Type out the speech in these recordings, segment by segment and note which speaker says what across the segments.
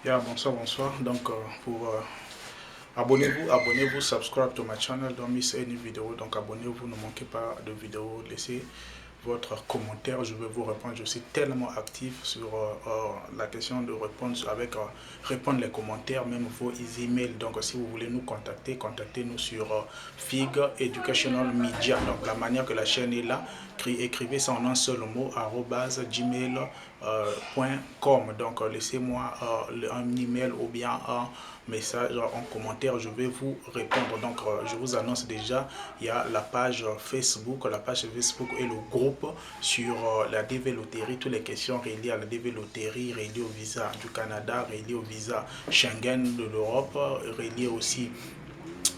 Speaker 1: Yeah, bonsoir, bonsoir. Donc, abonnez-vous, subscribe to my channel, don't miss any vidéo. Donc, abonnez-vous, ne manquez pas de vidéos, laissez votre commentaire, je vais vous répondre. Je suis tellement actif sur la question de répondre répondre les commentaires, même vos emails. Donc, si vous voulez nous contacter, contactez-nous sur FIG Educational Media. Donc, la manière que la chaîne est là, écrivez ça en un seul mot, @gmail.com. Donc, laissez-moi un email ou bien un message en commentaire, je vais vous répondre. Donc, je vous annonce déjà, il y a la page Facebook et le groupe sur la DV Loterie, toutes les questions reliées à la DV Loterie, reliées au visa du Canada, reliées au visa Schengen de l'Europe, reliées aussi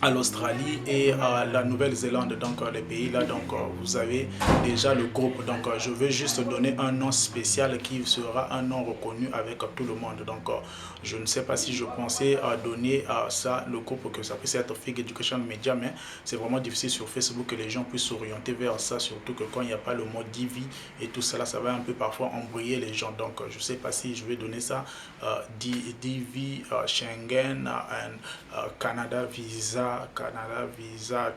Speaker 1: à l'Australie et à la Nouvelle-Zélande, donc les pays là, donc vous avez déjà le groupe. Donc je veux juste donner un nom spécial qui sera un nom reconnu avec tout le monde. Donc je ne sais pas si je pensais donner à ça le groupe, que ça puisse être FIG Education Media, mais c'est vraiment difficile sur Facebook que les gens puissent s'orienter vers ça, surtout que quand il n'y a pas le mot DV et tout cela, ça va un peu parfois embrouiller les gens. Donc je ne sais pas si je vais donner ça DV Schengen Canada Visa,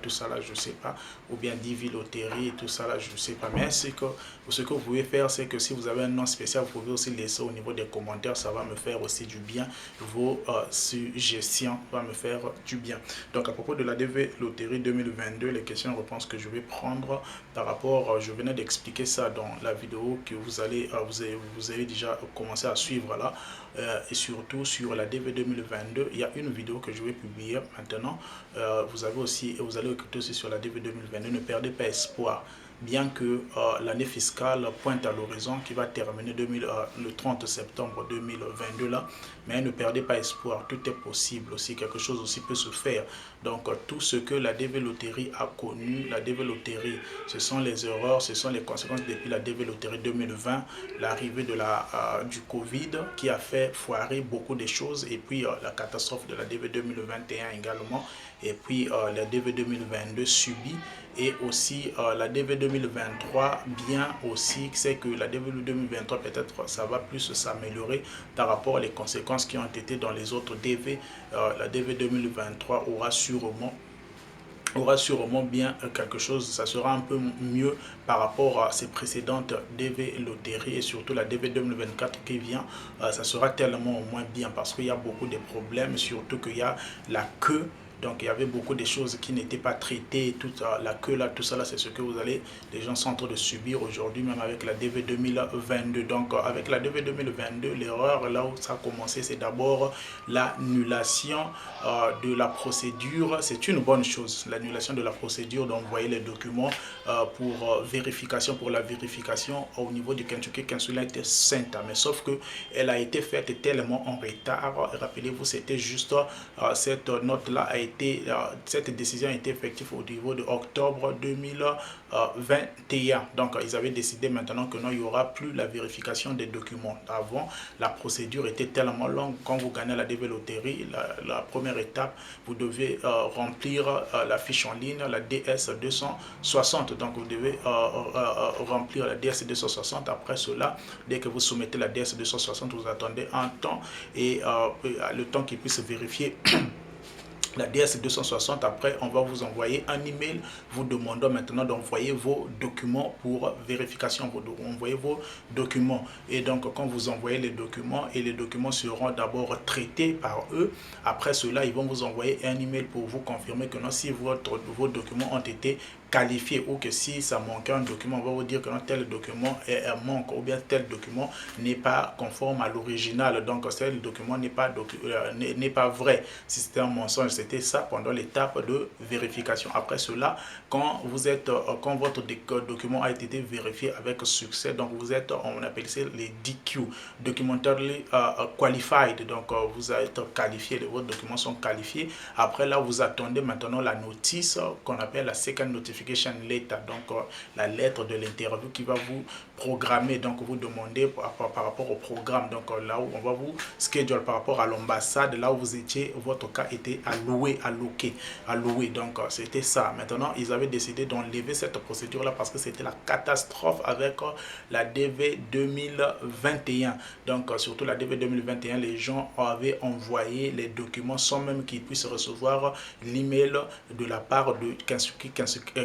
Speaker 1: tout ça là, je sais pas, ou bien DV Loterie, tout ça là, je sais pas. Mais ce que vous pouvez faire, c'est que si vous avez un nom spécial, vous pouvez aussi laisser au niveau des commentaires, ça va me faire aussi du bien. Vos suggestions vont me faire du bien. Donc à propos de la DV Loterie 2022, les questions et réponses que je vais prendre par rapport, je venais d'expliquer ça dans la vidéo que vous avez déjà commencé à suivre là, et surtout sur la DV 2022, il y a une vidéo que je vais publier maintenant. Vous allez écouter aussi sur la DV 2022. Ne perdez pas espoir. Bien que l'année fiscale pointe à l'horizon qui va terminer le 30 septembre 2022 là, mais ne perdez pas espoir, tout est possible aussi, quelque chose aussi peut se faire. Donc tout ce que la DV Loterie a connu, la DV Loterie, ce sont les erreurs, ce sont les conséquences depuis la DV Loterie 2020, l'arrivée du Covid qui a fait foirer beaucoup de choses, et puis la catastrophe de la DV 2021 également, et puis la DV 2022 subie, et aussi la DV 2023 bien aussi, c'est que la DV 2023 peut-être ça va plus s'améliorer par rapport aux conséquences qui ont été dans les autres DV. La DV 2023 aura sûrement bien quelque chose, ça sera un peu mieux par rapport à ses précédentes DV Loterie, et surtout la DV 2024 qui vient, ça sera tellement au moins bien parce qu'il y a beaucoup de problèmes, surtout qu'il y a la queue. Donc il y avait beaucoup de choses qui n'étaient pas traitées, toute la queue là, tout ça là, c'est ce que les gens sont en train de subir aujourd'hui, même avec la DV 2022. Donc avec la DV 2022, l'erreur là où ça a commencé, c'est d'abord l'annulation de la procédure. C'est une bonne chose, l'annulation de la procédure d'envoyer les documents pour la vérification au niveau du Kentucky Consulate Center. Mais sauf que elle a été faite tellement en retard. Rappelez-vous, c'était juste cette note là cette décision a été effective au niveau de octobre 2021. Donc ils avaient décidé maintenant que non, il n'y aura plus la vérification des documents. Avant, la procédure était tellement longue. Quand vous gagnez la DV Loterie, la première étape, vous devez remplir la fiche en ligne, la DS 260. Donc vous devez remplir la DS 260. Après cela, dès que vous soumettez la DS 260, vous attendez un temps, et le temps qu'il puisse vérifier la DS 260. Après, on va vous envoyer un email vous demandant maintenant d'envoyer vos documents pour vérification. Vous envoyez vos documents, et donc quand vous envoyez les documents, et les documents seront d'abord traités par eux, après cela ils vont vous envoyer un email pour vous confirmer que non, si vos documents ont été qualifié, ou que si ça manque un document, on va vous dire que non, tel document manque, ou bien tel document n'est pas conforme à l'original, donc tel document n'est pas vrai. Si c'était un mensonge, c'était ça pendant l'étape de vérification. Après cela, quand votre document a été vérifié avec succès, donc vous êtes, on appelle ça les DQ, Documentally Qualified, donc vous êtes qualifié, vos documents sont qualifiés. Après là, vous attendez maintenant la notice qu'on appelle la Second Notification Letter, donc la lettre de l'interview qui va vous programmer, donc vous demandez par rapport au programme, donc là où on va vous schedule par rapport à l'ambassade, là où vous étiez, votre cas était alloué, donc c'était ça. Maintenant, ils avaient décidé d'enlever cette procédure-là parce que c'était la catastrophe avec la DV 2021. Donc, surtout la DV 2021, les gens avaient envoyé les documents sans même qu'ils puissent recevoir l'email de la part de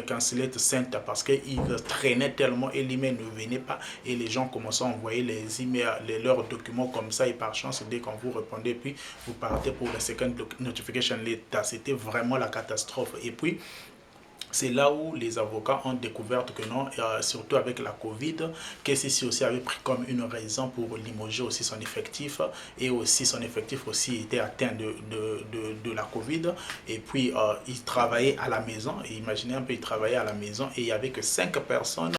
Speaker 1: Consulate Center parce qu'ils traînaient tellement et l'email ne venait pas et les gens commençaient à envoyer les emails, leurs documents comme ça et par chance, dès qu'on vous répondait, puis vous partez pour la second notification letter. C'était vraiment la catastrophe. Et puis, c'est là où les avocats ont découvert que non, surtout avec la Covid, KCC aussi avait pris comme une raison pour limoger aussi son effectif et aussi son effectif aussi était atteint de la Covid et puis il travaillait à la maison et imaginez un peu, il travaillait à la maison et il n'y avait que 5 personnes